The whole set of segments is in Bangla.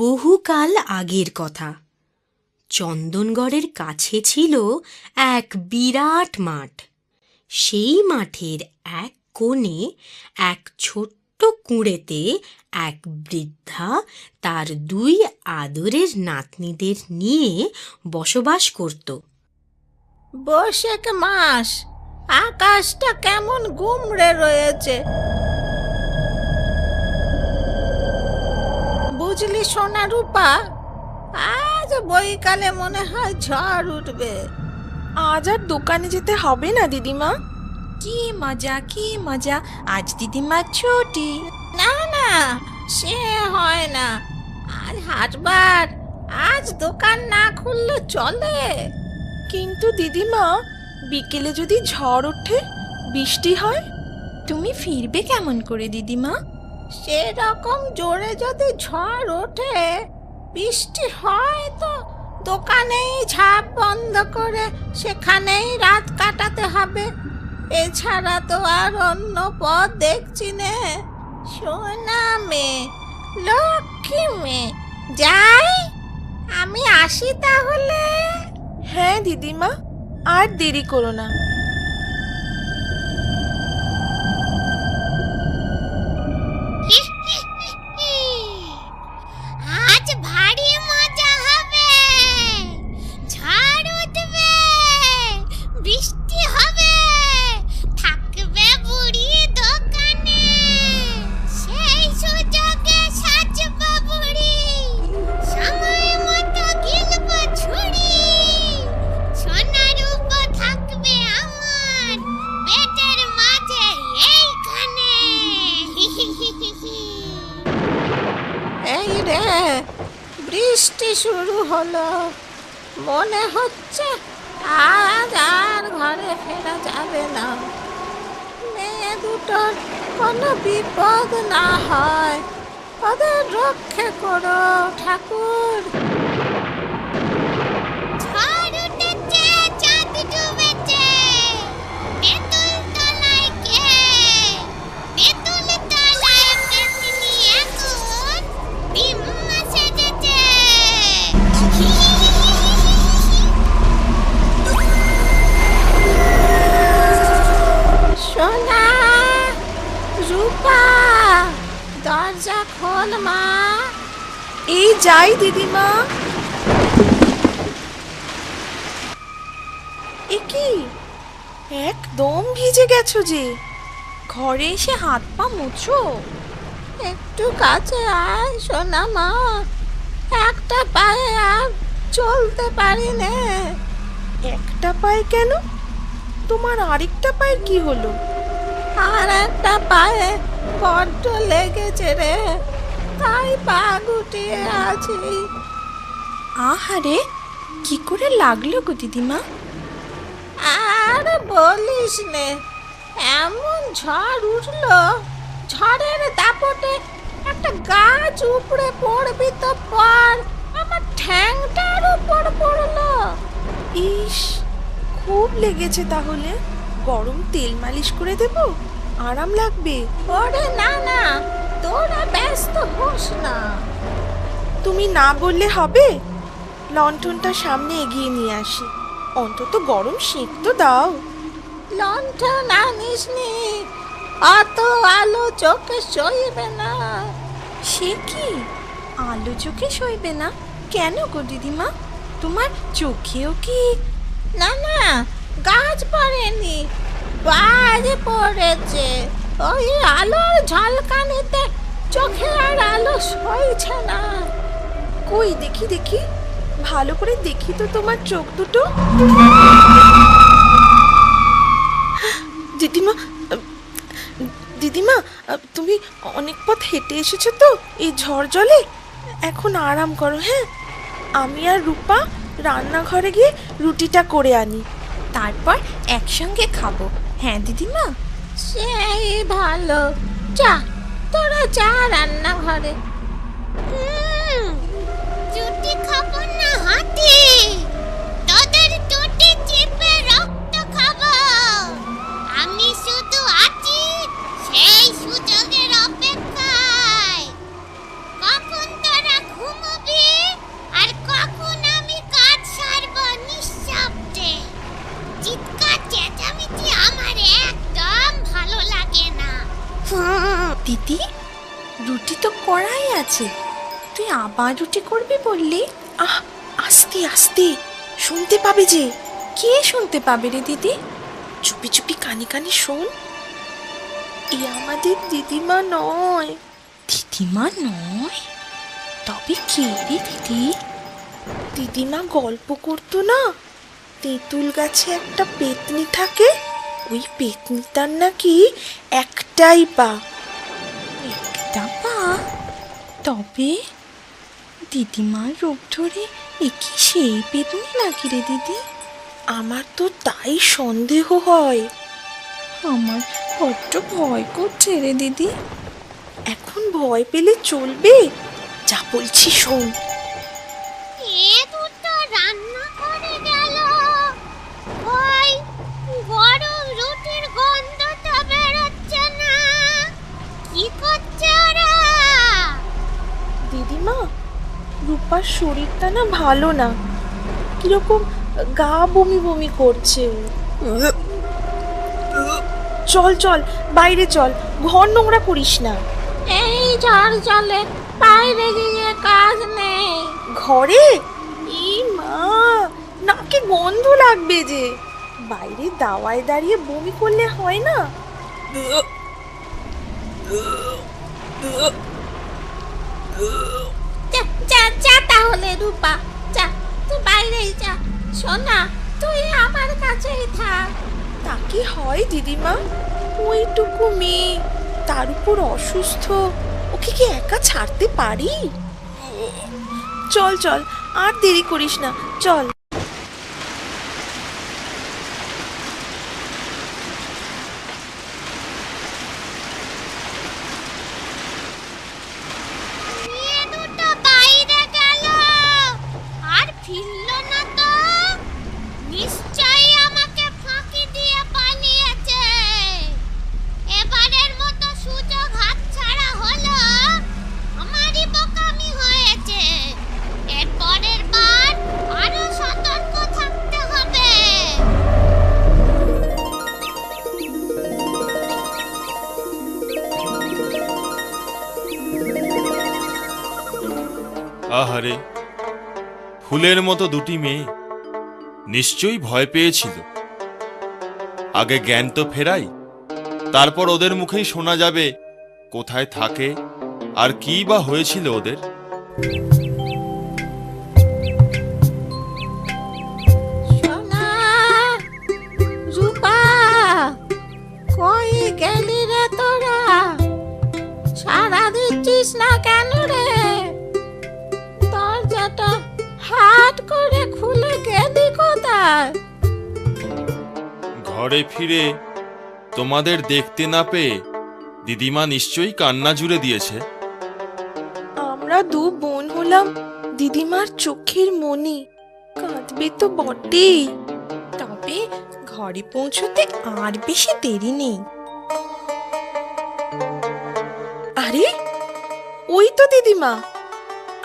বহুকাল আগের কথা। চন্দনগড়ের কাছে ছিল এক বিরাট মাঠ। সেই মাঠের এক কোণে এক ছোট্ট কুঁড়েতে এক বৃদ্ধা তার দুই আদরের নাতনিদের নিয়ে বসবাস করত। বৈশাখ মাস, আকাশটা কেমন গুমড়ে রয়েছে। বুঝলি সোনা রূপা, আজ বৈকালে মনে হয় ঝড় উঠবে। আজ আর দোকানে যেতে হবে না দিদিমা। কি মজা কি মজা, আজ দিদিমার ছুটি। না না, সে হয় না, আজ হাটবার, আজ দোকান না খুললে চলে। কিন্তু দিদিমা, বিকেলে যদি ঝড় ওঠে, বৃষ্টি হয়? তুমি ফিরবে কেমন করে দিদিমা? সেরকম জোরে যদি ঝড় ওঠে, বৃষ্টি হয়, তো দোকানেই ঝাঁপ বন্ধ করে সেখানেই রাত কাটাতে হবে। এছাড়া তো আর অন্য পথ দেখছি নে। সোনা মেয়ে, লক্ষ্মী মেয়ে, যাই, আমি আসি তাহলে। হ্যাঁ দিদিমা, আর দেরি করো না। আজ ভারী মজা হবে, ঝড় উঠবে, বৃষ্টি হবে, থাকবে বুড়ি দোকানে, সেই সুযোগে সাজবো বুড়ি, সময় মতো গিলবো ছুরি, সোনার উপর থাকবে আমার পেটের মাঝে এইখানে। এই রে, বৃষ্টি শুরু হলো, মনে হচ্ছে আজ আর ঘরে ফেরা যাবে না। মেয়ে দুটোর কোনো বিপদ না হয়, ওদের রক্ষে করো ঠাকুর। ঝড় উঠেছে, চাঁদ ডুবেছে, তেঁতুল তলায় কে? তেঁতুল তলায় পেতনি এখন বিমা সেজেছে। সোনা, রূপা, দরজা খোল মা। এই যাই দিদিমা। এ কি, একদম ভিজে গেছো যে। ঘরে এসে হাত পা মুছো। একটু কাছে আয় সোনা মা, একটা পায়ে আর চলতে পারি নে। একটা পায়ে কেন? তোমার আরেকটা পায়ের কি হলো? আর একটা পায়ে বড্ড লেগেছে রে, তাই পা গুটিয়ে আছি। আহারে, কি করে লাগলো গো দিদিমা? আর বলিস নে, এমন ঝড় উঠলো, ঝড়ের দাপটে একটা গাছ উপড়ে পড়বি তো পর, আমার ঠ্যাংটার উপর পড়লো। ইস, খুব লেগেছে তাহলে। গরম তেল মালিশ করে দেব, আরাম লাগবে। ওরে না না, তোরা ব্যস্ত হোস না। তুমি না বললে হবে? লণ্ঠনটা সামনে এগিয়ে নিয়ে আসি, অন্তত গরম সেঁক তো দাও। লণ্ঠন আনিস নি, অত আলো চোখে সইবে না। সে কি, আলো চোখে সইবে না কেন গো দিদিমা? তোমার চোখেও কি? না না, গাছ পড়েনি, বাজ পড়েছে। ওই আলোর ঝলকানিতে চোখে আর আলো সইছে না। কই দেখি দেখি, ভালো করে দেখি তো তোমার চোখ দুটো। দিদিমা, দিদিমা, তুমি অনেক পথ হেঁটে এসেছো তো এই ঝড় জলে। এখন আরাম করো। হ্যাঁ, আমি আর রূপা রান্নাঘরে গিয়ে রুটিটা করে আনি, তারপর একসঙ্গে খাবো। হ্যাঁ দিদিমা। সেই ভালো, যা তোরা যা রান্নাঘরে। রুটি খাবো না হাতি, তোদের টুটি চিপে রক্ত খাবো। আমি শুধু আছি সেই সুযোগের অপেক্ষায়, কখন তোরা ঘুমো আছে? তুই আবার রুটি করবি বললি? আহ, আস্তে আস্তে, শুনতে পাবে যে। কে শুনতে পাবে রে দিদি? চুপি চুপি কানে কানে শোন। এ আমাদের দিদিমা নয়। দিদিমা নয়? তবে কে রে দিদি? দিদিমা গল্প করতো না, তেঁতুল গাছে একটা পেতনি থাকে, ওই পেতনিটার নাকি একটাই পা। একটা পা? তবে দিদিমার রূপ ধরে এ কি সেই পেতনি নাকি রে দিদি? আমার তো তাই সন্দেহ হয়। আমার বড্ড ভয় করছে রে দিদি। এখন ভয় পেলে চলবে? যা বলছি শোন। এ দুটো রান্না করে গেল, ওই গরম রুটির গন্ধটা বেরোচ্ছে না। কি করছে ওরা? দিদিমা, রূপার শরীরটা না ভালো না, কিরকম গা বমি বমি করছে। চল চল, বাইরে চল, ঘর নোংরা করিস না। এই ঝড় জলে বাইরে গিয়ে কাজ নেই। ঘরে? ই মা, নাকে গন্ধ লাগবে যে। বাইরে দাওয়ায় দাঁড়িয়ে বমি করলে হয় না? যা যা যা তাহলে রূপা, যা তুই বাইরেই যা। সোনা, তুই আমার কাছেই থাক। তা কি হয় দিদিমা? ওইটুকু মেয়ে, তার উপর অসুস্থ, ওকে কি একা ছাড়তে পারি? চল চল, আর দেরি করিস না, চল। এ দুটো বাইরে গেল, আর ফিরল না তো। নিশ্চয়ই আমাকে ফাঁকি দিয়ে পালিয়েছে। এবারের মতো সুযোগ হাতছাড়া হলো, আমারই বোকামি হয়েছে। এর পরের বার আরো সতর্ক থাকতে হবে। আহারে, ফুলের মতো দুটি মেয়ে নিশ্চয়ই ভয় পেয়েছিল। আগে জ্ঞান তো ফেরাই, তারপর ওদের মুখেই শোনা যাবে কোথায় থাকে আর কি বা হয়েছিল ওদের। সোনা, রূপা, কই গেলি রে তোরা? সারা দিচ্ছিস না কেন রে? দরজাটা হাট করে খুলে গেলি কোথায়? ঘরে ফিরে তোমাদের দেখতে না পেয়ে দিদিমা নিশ্চয়ই কান্না জুড়ে দিয়েছে। আমরা দু বোন হলাম দিদিমার চোখের মনি, কাঁদবে তো বটেই। তবে ঘরে পৌঁছতে আর বেশি দেরি নেই। আরে, ওই তো দিদিমা,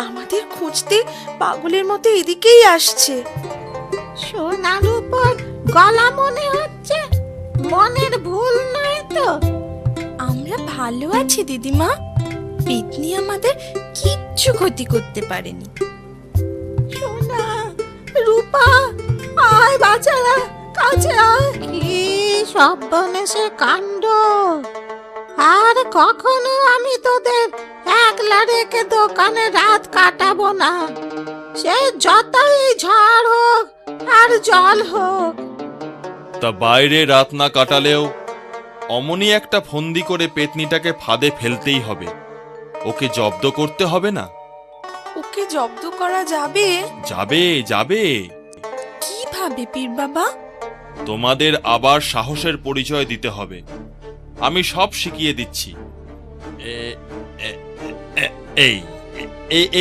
আমাদের খুঁজতে পাগলের মতো এদিকেই আসছে। সোনার উপর গলা মনে হচ্ছে, মনের ভুল নয় তো? আমরা ভালো আছি দিদিমা, পেতনি আমাদের কিচ্ছু ক্ষতি করতে পারেনি। সোনা, রূপা, আয় বাচ্চারা, কাছে আয়। কি সর্বনেশে কাণ্ড! আর কখনো আমি তোদের একলা রেখে দোকানে রাত কাটাবো না, সে যতই ঝড় হোক আর জল হোক। তা বাইরে রাত না কাটালেও অমনি একটা ফন্দি করে পেতনিটাকে ফাঁদে ফেলতেই হবে। ওকে জব্দ করতে হবে না? ওকে জব্দ করা যাবে? যাবে যাবে। কিভাবে পীর বাবা? তোমাদের আবার সাহসের পরিচয় দিতে হবে। আমি সব শিখিয়ে দিচ্ছি। এই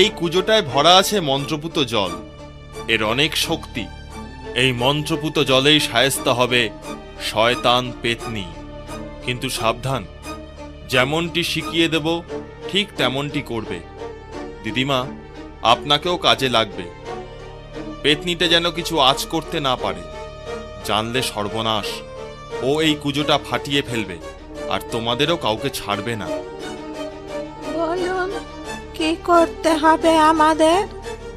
এই কুজোটায় ভরা আছে মন্ত্রপুত জল, এর অনেক শক্তি। এই মন্ত্রপুত জলেই শায়েস্তা হবে শয়তান পেতনি। কিন্তু সাবধান, যেমনটি শিখিয়ে দেব ঠিক তেমনটি করবে। দিদিমা, আপনাকেও কাজে লাগবে। পেতনিটা যেন কিছু আঁচ করতে না পারে, জানলে সর্বনাশ। ও এই কুজোটা ফাটিয়ে ফেলবে, আর তোমাদেরও কাউকে ছাড়বে না। বলুন, কে কি করতে হবে আমাদের?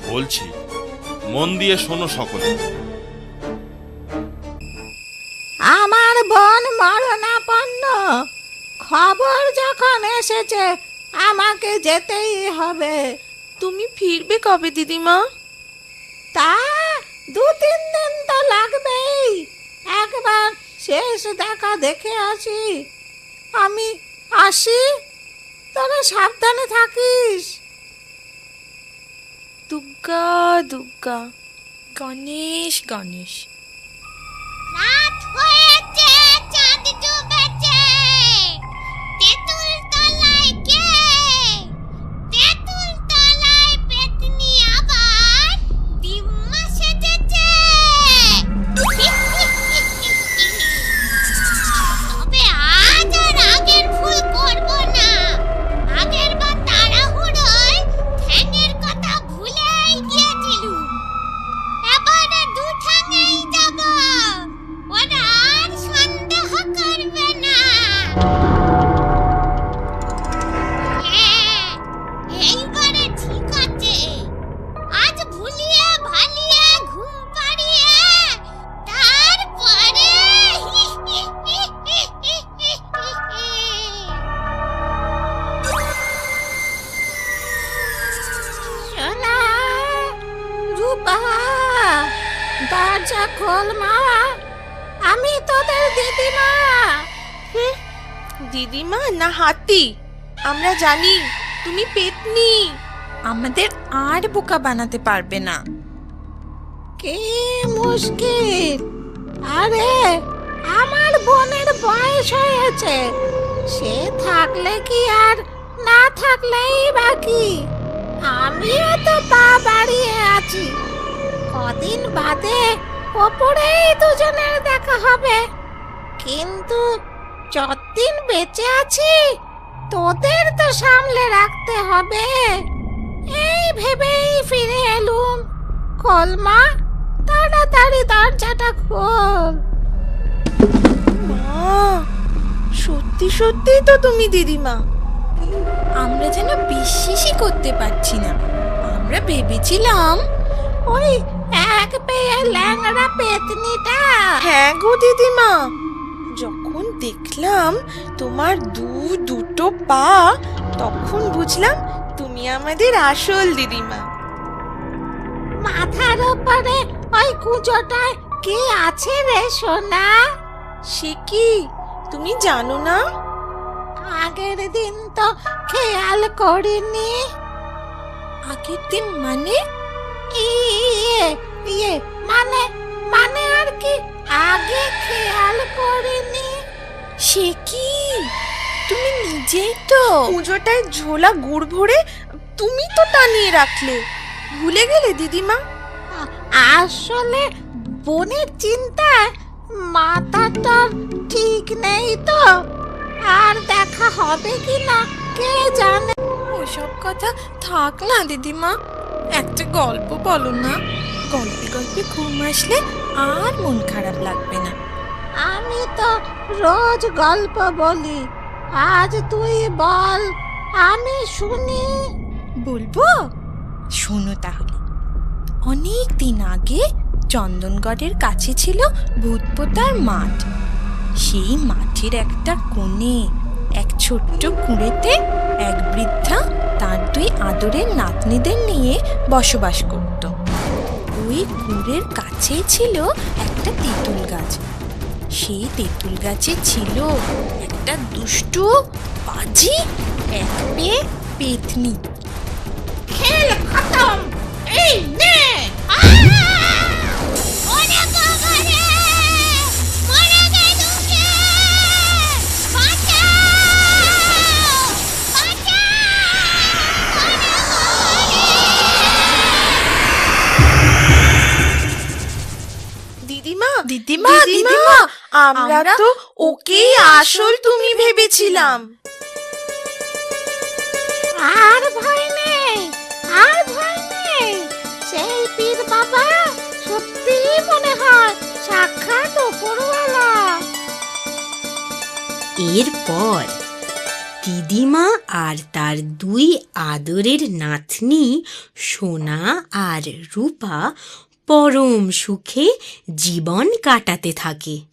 বলছি, মন দিয়ে শোনো সকলে। আমার বোন মরণাপন্ন, খবর যখন এসেছে আমাকে যেতেই হবে। তুমি ফিরবে কবে দিদিমা? তা 2-3 দিন তো লাগবেই। একবার শেষ দেখা দেখে আসি। আমি আসি, তোরা সাবধানে থাকিস। দুর্গা দুর্গা, গণেশ গণেশ। রাত হয়েছে, চাঁদ ডুবেছে। তেঁতুল তলায় কে? তেঁতুল তলায় পেতনি আবার ডিম্মা সেজেছে। তবে আজ আর আগের ভুল করব না। আগের বার তাড়াহুড়োয় ঠ্যাঙের কথা ভুলেই গিয়েছিলুম। এবারে 2 ঠ্যাঙেই যাব। ওরা আর সন্দেহ করবে না। হ্যাঁ, এইবারে ঠিক আছে। আজ ভুলিয়ে ভালিয়ে ঘুম পাড়িয়ে তারপরে সোনা, রূপা, দরজা খোল মা। আমি তোদের দিদিমা। দিদিমা না হাতি? আমরা জানি তুমি পেতনি। আমাদের আর বোকা বানাতে পারবে না। কি মুশকিল! আরে, আমার বোনের বয়স হয়েছে। সে থাকলে কি আর না থাকলেই বাকি। আমিও তো পা বাড়িয়ে আছি। কদিন বাদে ওপরেই দুজনের দেখা হবে। কিন্তু যতদিন বেঁচে আছি তোদের তো সামলে রাখতে হবে। এই ভেবেই ফিরে এলুম। খোল মা, তাড়াতাড়ি দরজাটা খোল। মা, সত্যি সত্যি তো তুমি দিদিমা? আমরা যেন বিশ্বাসই করতে পারছি না। আমরা ভেবেছিলাম ওই এক পেয়ে ল্যাংড়া পেতনিটা। হ্যাঁ গো দিদিমা, যখন দেখলাম তোমার দুটো পা, তখন বুঝলাম তুমি আমাদের আসল দিদিমা। মাথার ওপরে ওই কুঁজোটায় কি আছে রে সোনা? সে কি তুমি জানো না? আগের দিন তো খেয়াল করিনি। আগের দিন মানে? ইয়ে ইয়ে মানে মানে আর কি আগে খেয়াল করিনি। সে কি, তুমি নিজেই তো। পুজোটায় ঝোলা গুড় ভরে তুমি তো টানিয়ে রাখলে, ভুলে গেলে দিদিমা? আসলে বোনের চিন্তায় মাথাটা ঠিক নেই তো। আর দেখা হবে কি না কে জানে। ওসব কথা থাক না দিদিমা, একটা গল্প বলো না। গল্পে গল্পে ঘুম আসলে আর মন খারাপ লাগবে না। আমি তো রোজ গল্প বলি, আজ তুই বল, আমি শুনি। বলবো, শোনো তাহলে। অনেক দিন আগে চন্দনগড়ের কাছে ছিল ভূতপোতার মাঠ। সেই মাঠের একটা কোণে এক ছোট্ট কুঁড়েতে এক বৃদ্ধা তার 2 আদরের নাতনিদের নিয়ে বসবাস করত। ওই কুঁড়ের কাছেই ছিল একটা তেঁতুল গাছ। সেই তেঁতুল গাছে ছিল একটা দুষ্টু পাজি এক পেয়ে পেতনি। খেল খতম, এই নে। ওরে বাবা রে, মরে গেল কে? বাঁচাও! বাঁচাও! ওরে দিদিমা দিদিমা, দিদিমা, আমরা তো ওকেই আসল তুমি ভেবেছিলাম। আর ভয় নেই, আর ভয় নেই। সেই পীর বাবা সত্যি মনে হয় সাক্ষাৎ উপরওয়ালা। এরপর দিদিমা আর তার দুই আদরের নাতনি সোনা আর রূপা পরম সুখে জীবন কাটাতে থাকে।